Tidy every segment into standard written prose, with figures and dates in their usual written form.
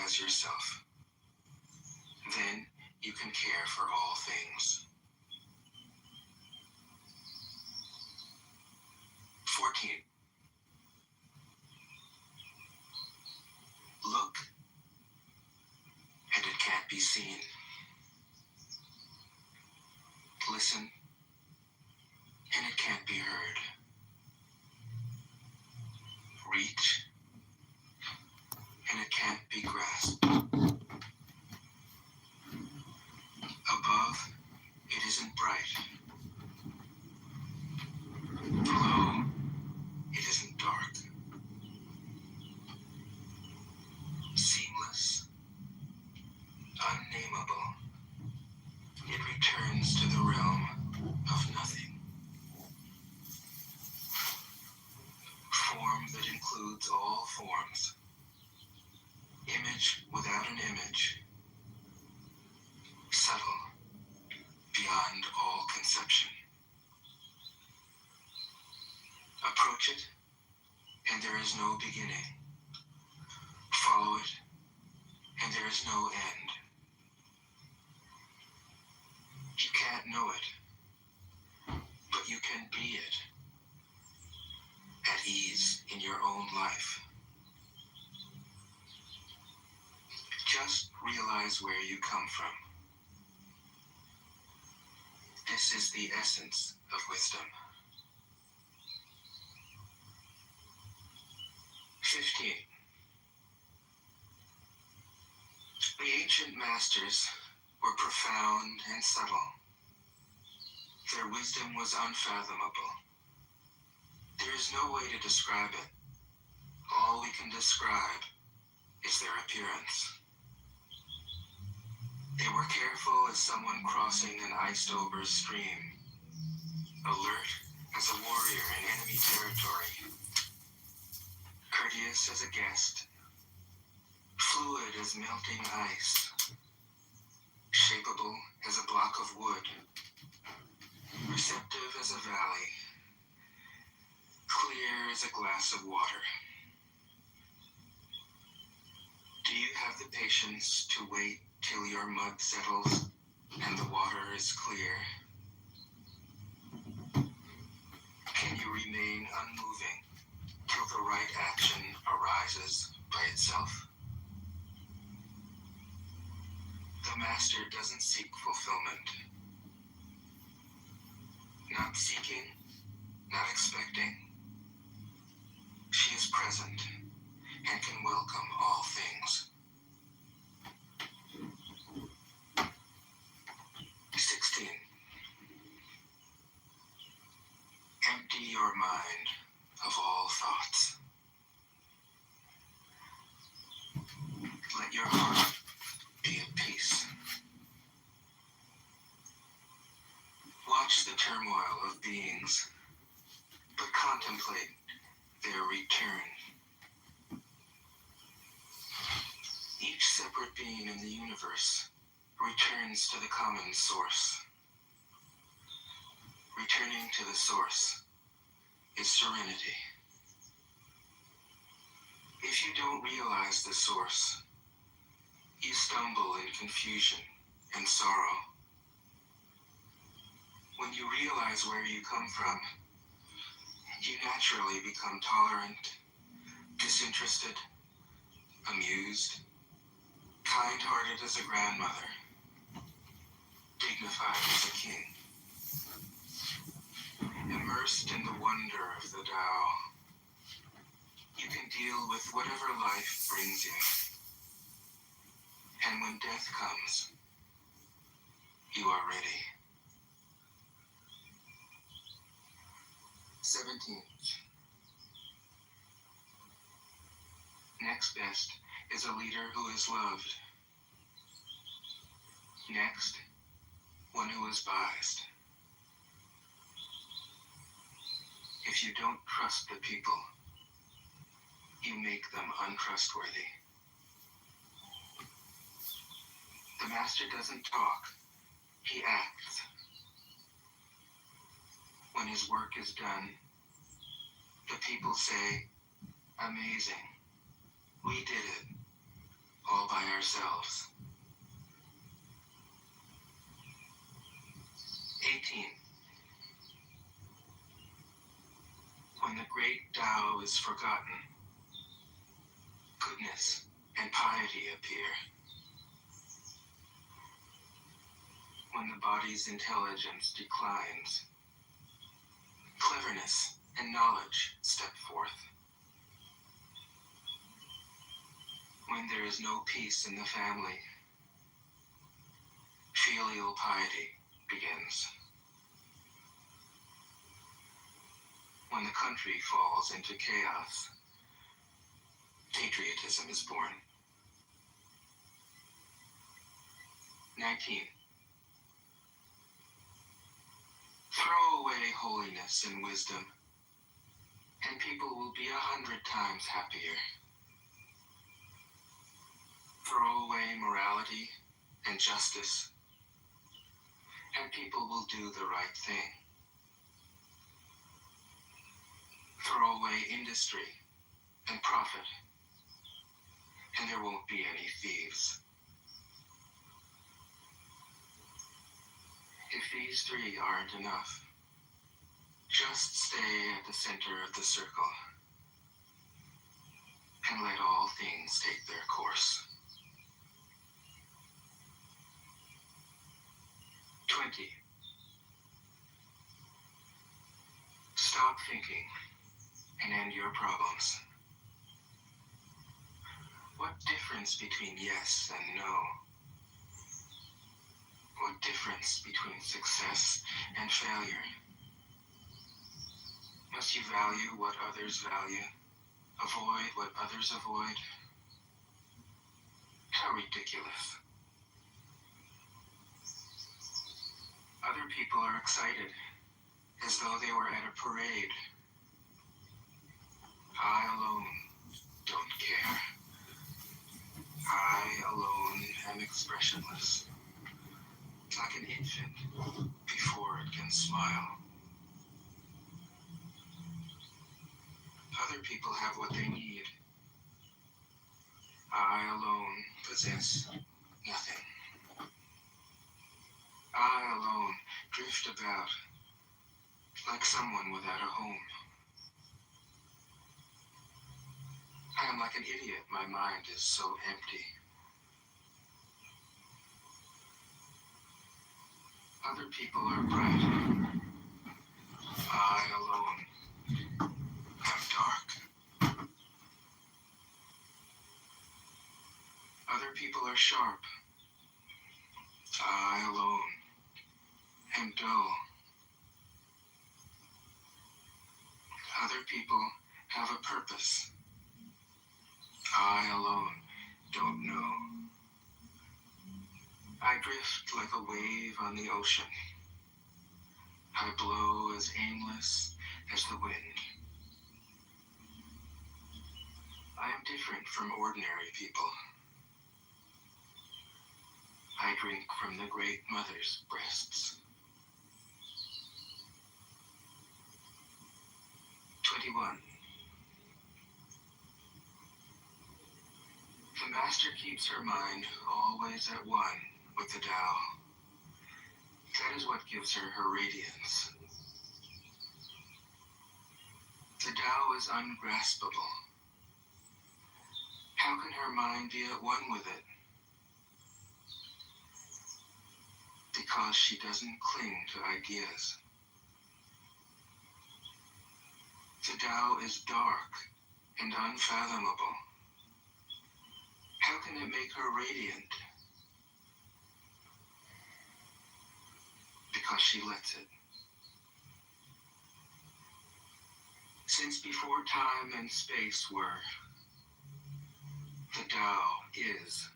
as yourself. Then you can care for all things. 14. Look, and it can't be seen. Listen, and it can't be heard. Reach, and it can't be grasped. Above, it isn't bright. Below, it isn't dark. Seamless, unnameable, it returns to the realm of nothing. Form that includes all forms. Image without an image. Subtle, beyond all conception. Approach it, and there is no beginning. Follow it, and there is no end. You can't know it, but you can be it. At ease in your own life. Just realize where you come from. This is the essence of wisdom. 15. The ancient masters were profound and subtle. Their wisdom was unfathomable. There is no way to describe it. All we can describe is their appearance. They were careful as someone crossing an iced-over stream, alert as a warrior in enemy territory, courteous as a guest, fluid as melting ice, shapeable as a block of wood, receptive as a valley, clear as a glass of water. Do you have the patience to wait till your mud settles and the water is clear? Can you remain unmoving till the right action arises by itself? The master doesn't seek fulfillment. Not seeking, not expecting. She is present and can welcome all things. 16. Empty your mind of all thoughts. Let your heart be at peace. Watch the turmoil of beings, but contemplate their return. Each separate being in the universe returns to the common source. Returning to the source is serenity. If you don't realize the source, you stumble in confusion and sorrow. When you realize where you come from, you naturally become tolerant, disinterested, amused, kind-hearted as a grandmother, dignified as a king, immersed in the wonder of the Tao. You can deal with whatever life brings you. And when death comes, you are ready. 17. Next best is a leader who is loved. Next, one who is biased. If you don't trust the people, you make them untrustworthy. The master doesn't talk, he acts. When his work is done, the people say, "Amazing, we did it, all by ourselves. 18. When the great Tao is forgotten, goodness and piety appear. When the body's intelligence declines, cleverness and knowledge step forth. When there is no peace in the family, filial piety begins. When the country falls into chaos, patriotism is born. 19. Throw away holiness and wisdom, and people will be 100 times happier. Throw away morality and justice, and people will do the right thing. Throw away industry and profit, and there won't be any thieves. If these three aren't enough, just stay at the center of the circle and let all things take their course. 20. Stop thinking and end your problems. What difference between yes and no? What difference between success and failure? Must you value what others value? Avoid what others avoid? How ridiculous. Other people are excited, as though they were at a parade. I alone don't care. I alone am expressionless, like an infant before it can smile. Other people have what they need. I alone possess nothing. I alone drift about like someone without a home. I am like an idiot. My mind is so empty. Other people are bright. I alone am dark. Other people are sharp. I alone am dull. Other people have a purpose. I alone don't know. I drift like a wave on the ocean. I blow as aimless as the wind. I am different from ordinary people. I drink from the great mother's breasts. 21. The master keeps her mind always at one with the Tao. That is what gives her her radiance. The Tao is ungraspable. How can her mind be at one with it? Because she doesn't cling to ideas. The Tao is dark and unfathomable. How can it make her radiant? Because she lets it. Since before time and space were, the Tao is.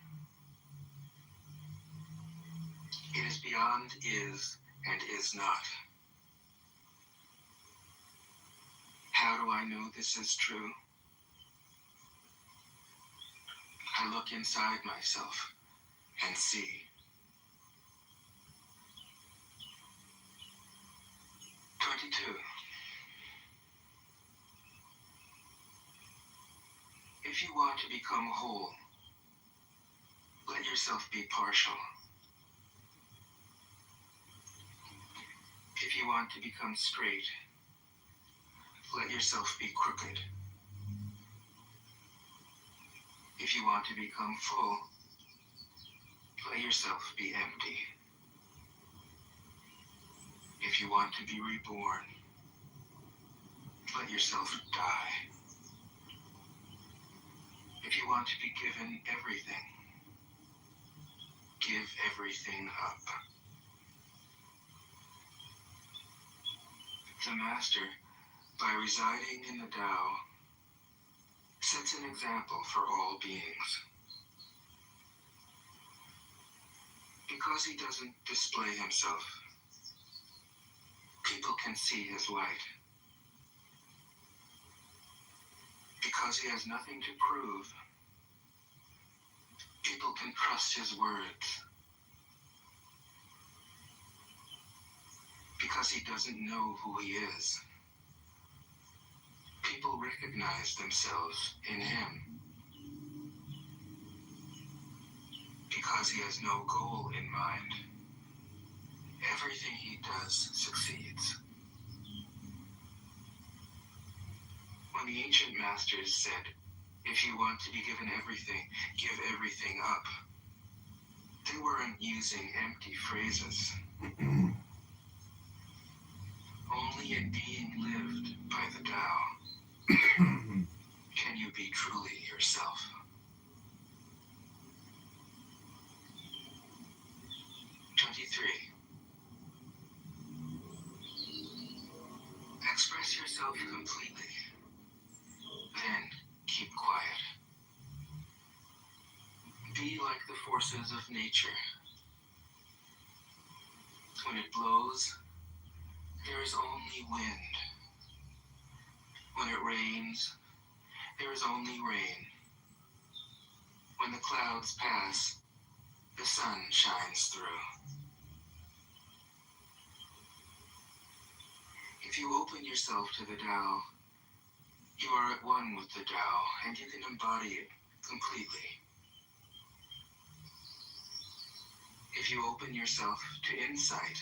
It is beyond is and is not. How do I know this is true? I look inside myself and see. 22. If you want to become whole, yourself be partial. If you want to become straight, let yourself be crooked. If you want to become full, let yourself be empty. If you want to be reborn, let yourself die. If you want to be given everything, give everything up. The Master, by residing in the Tao, sets an example for all beings. Because he doesn't display himself, people can see his light. Because he has nothing to prove, people can trust his words. Because he doesn't know who he is, people recognize themselves in him. Because he has no goal in mind, everything he does succeeds. When the ancient masters said, if you want to be given everything, give everything up, they weren't using empty phrases. Only in being lived by the Tao can you be truly yourself. Express yourself completely, then keep quiet. Be like the forces of nature. When it blows, there is only wind. When it rains, there is only rain. When the clouds pass, the sun shines through. If you open yourself to the Tao, you are at one with the Tao, and you can embody it completely. If you open yourself to insight,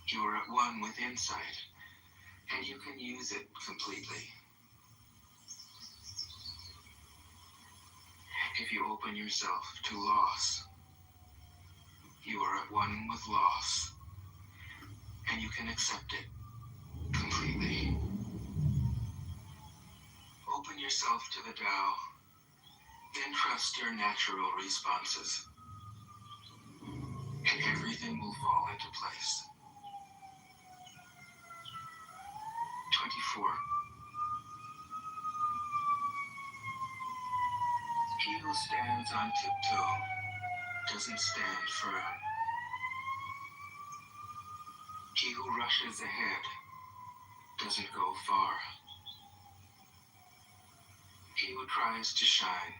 you are at one with insight, and you can use it completely. If you open yourself to loss, you are at one with loss, and you can accept it completely. Open yourself to the Tao, then trust your natural responses, and everything will fall into place. 24. He who stands on tiptoe doesn't stand firm. He who rushes ahead doesn't go far. He who tries to shine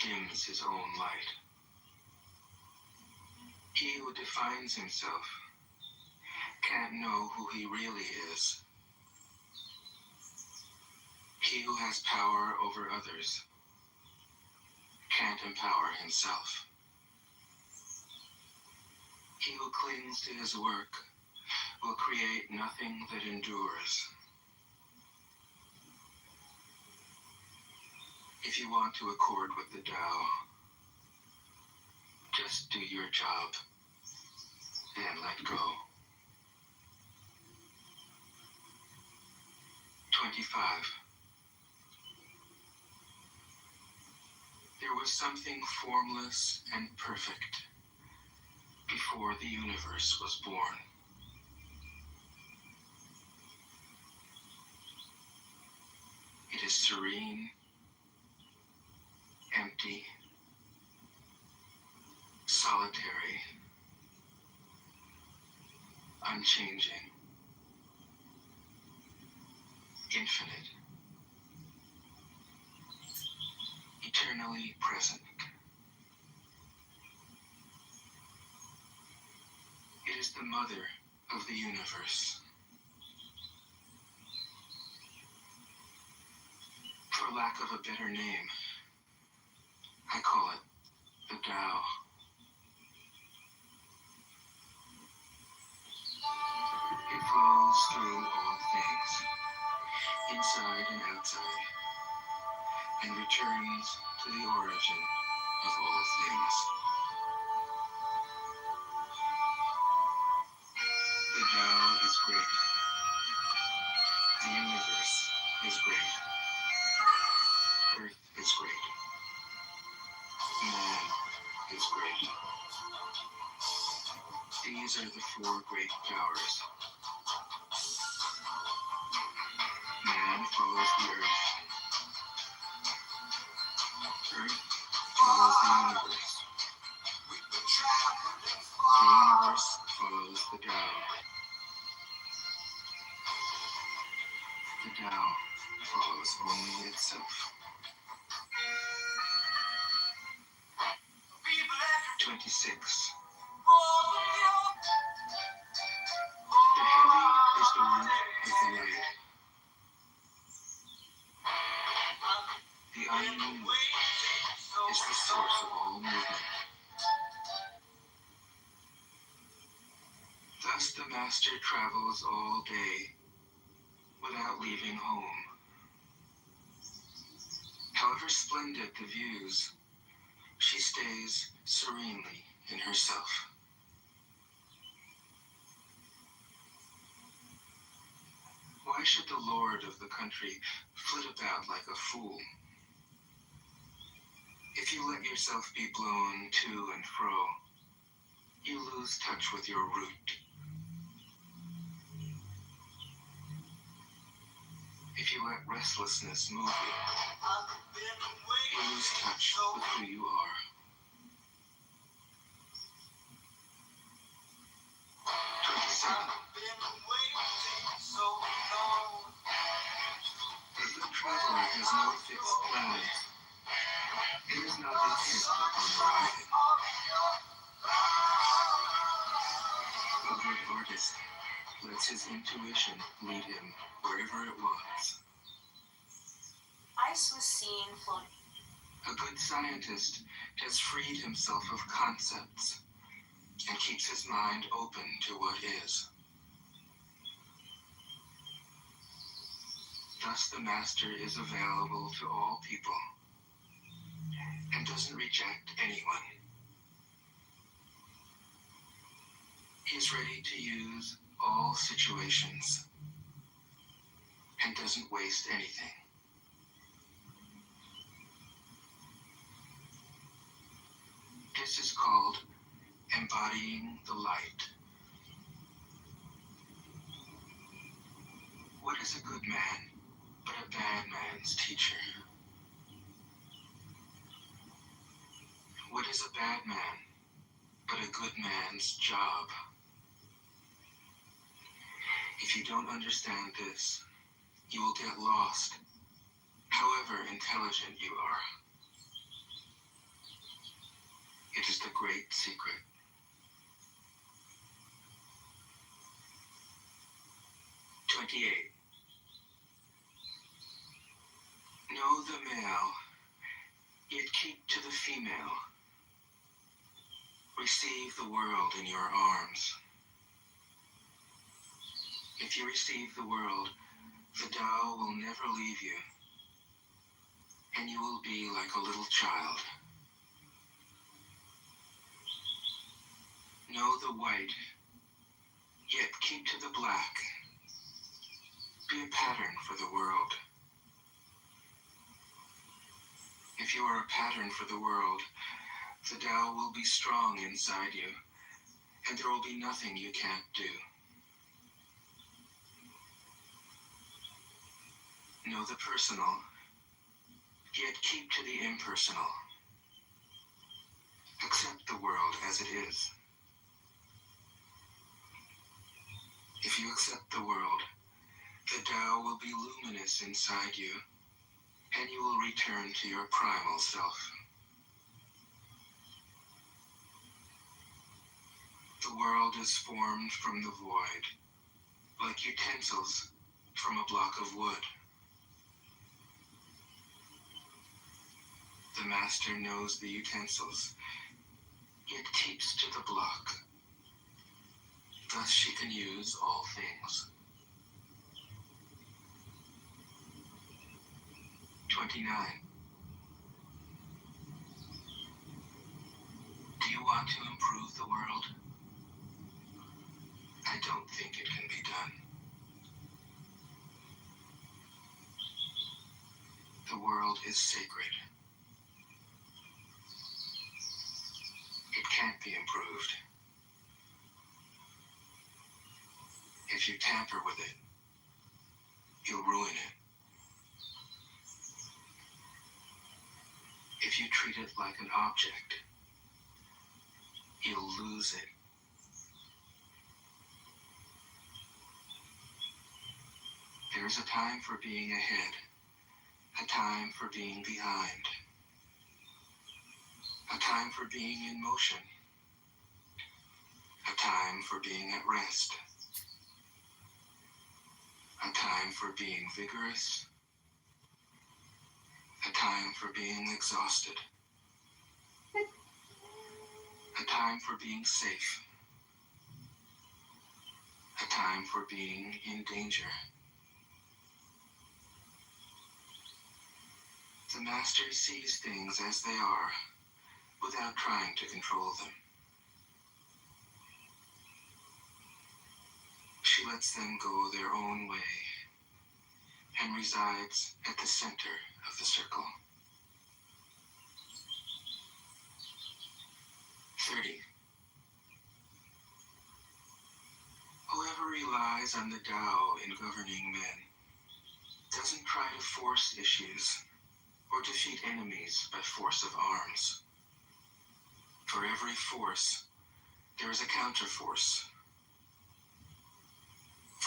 dims his own light. He who defines himself can't know who he really is. He who has power over others can't empower himself. He who clings to his work will create nothing that endures. If you want to accord with the Tao, just do your job, then let go. 25. There was something formless and perfect before the universe was born. It is serene, empty, solitary, unchanging, infinite, eternally present. It is the mother of the universe. For lack of a better name, I returns to the origin of all things. The Tao is great. The universe is great. Earth is great. Man is great. These are the four great powers. Man follows the earth. Earth follows the universe. The universe follows the Tao. The Tao follows only itself. 26. The heavy is the root of the light. The unknown is the source of all movement. Thus the master travels all day without leaving home. However splendid the views, she stays serenely in herself. Why should the lord of the country flit about like a fool? If you let yourself be blown to and fro, you lose touch with your root. If you let restlessness move you lose touch with who you are. 27. A good traveler has no fixed plans. It is not intent upon arriving. A good artist lets his intuition lead him wherever it wants. Ice was seen floating. A good scientist has freed himself of concepts and keeps his mind open to what is. Thus the master is available to all people and doesn't reject anyone. He is ready to use all situations and doesn't waste anything. This is called embodying the light. What is a good man but a bad man's teacher? What is a bad man but a good man's job? If you don't understand this, you will get lost, however intelligent you are. It is the great secret. 28. Know the male, yet keep to the female. Receive the world in your arms. If you receive the world, the Tao will never leave you, and you will be like a little child. Know the white, yet keep to the black. Be a pattern for the world. If you are a pattern for the world, the Tao will be strong inside you, and there will be nothing you can't do. Know the personal, yet keep to the impersonal. Accept the world as it is. If you accept the world, the Tao will be luminous inside you, and you will return to your primal self. The world is formed from the void, like utensils from a block of wood. The master knows the utensils, yet keeps to the block. Thus she can use all things. 29. want to improve the world? I don't think it can be done. The world is sacred. It can't be improved. If you tamper with it, you'll ruin it. If you treat it like an object, you'll lose it. There's a time for being ahead, a time for being behind, a time for being in motion, a time for being at rest, a time for being vigorous, a time for being exhausted, a time for being safe, a time for being in danger. The Master sees things as they are, without trying to control them. She lets them go their own way, and resides at the center of the circle. 30. Whoever relies on the Tao in governing men doesn't try to force issues or defeat enemies by force of arms. For every force, there is a counterforce.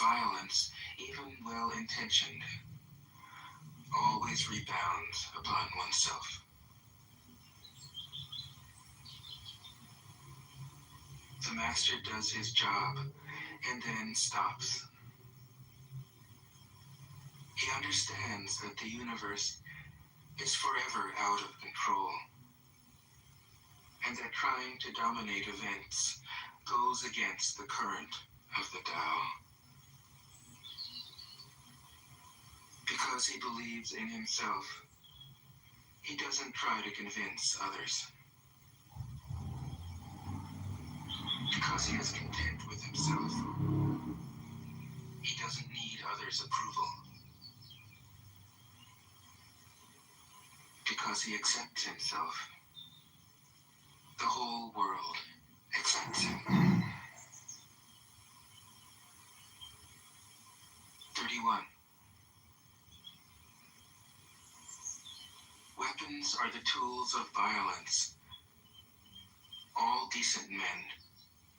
Violence, even well-intentioned, always rebounds upon oneself. The Master does his job and then stops. He understands that the universe is forever out of control, and that trying to dominate events goes against the current of the Tao. Because he believes in himself, he doesn't try to convince others. Because he is content with himself, he doesn't need others' approval. Because he accepts himself, the whole world accepts him. 31. Weapons are the tools of violence. All decent men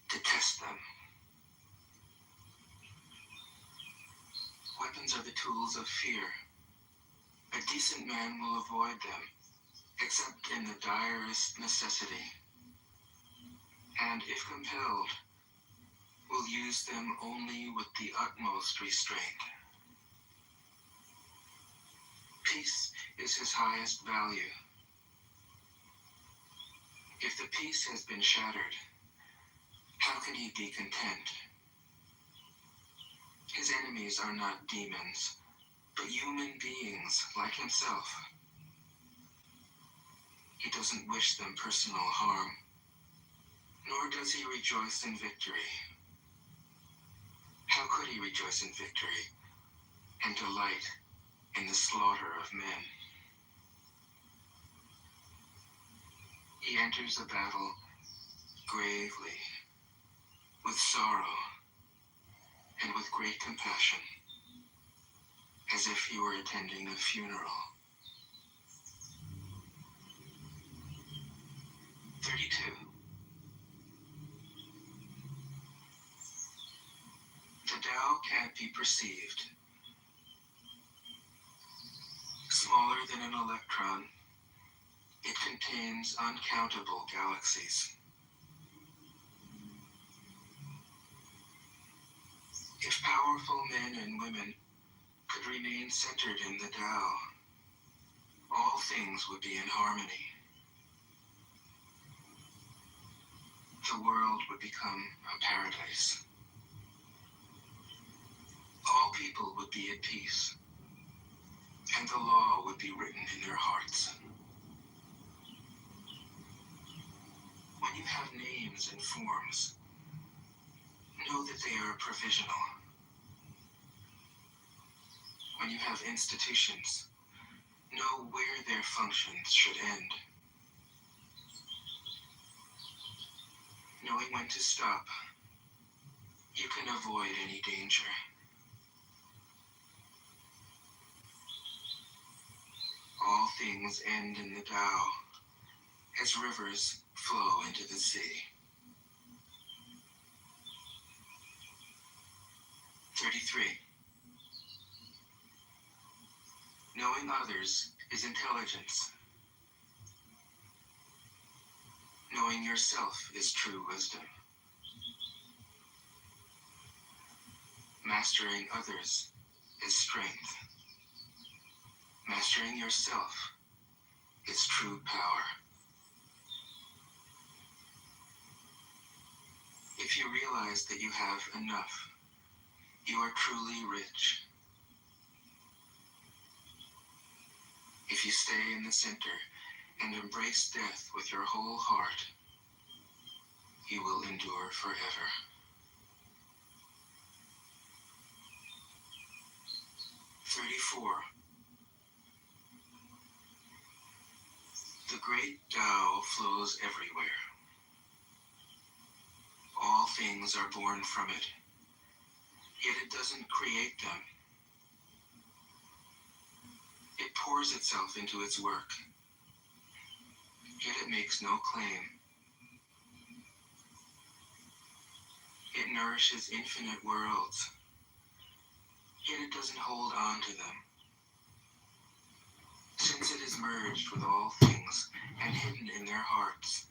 detest them. Weapons are the tools of fear. A decent man will avoid them, except in the direst necessity, and if compelled, will use them only with the utmost restraint. Peace is his highest value. If the peace has been shattered, how can he be content? His enemies are not demons, but human beings like himself. He doesn't wish them personal harm, nor does he rejoice in victory. How could he rejoice in victory and delight in the slaughter of men? He enters a battle gravely, with sorrow, and with great compassion, as if he were attending a funeral. 32. The Tao can't be perceived. Smaller than an electron, it contains uncountable galaxies. If powerful men and women could remain centered in the Tao, all things would be in harmony. The world would become a paradise. All people would be at peace, and the law would be written in their hearts. When you have names and forms, know that they are provisional. When you have institutions, know where their functions should end. Knowing when to stop, you can avoid any danger. All things end in the Tao, as rivers flow into the sea. 33. Knowing others is intelligence. Knowing yourself is true wisdom. Mastering others is strength. Mastering yourself is true power. If you realize that you have enough, you are truly rich. If you stay in the center and embrace death with your whole heart, you will endure forever. 34. The great Tao flows everywhere. All things are born from it, yet it doesn't create them. It pours itself into its work, yet it makes no claim. It nourishes infinite worlds, yet it doesn't hold on to them. Since it is merged with all things and hidden in their hearts,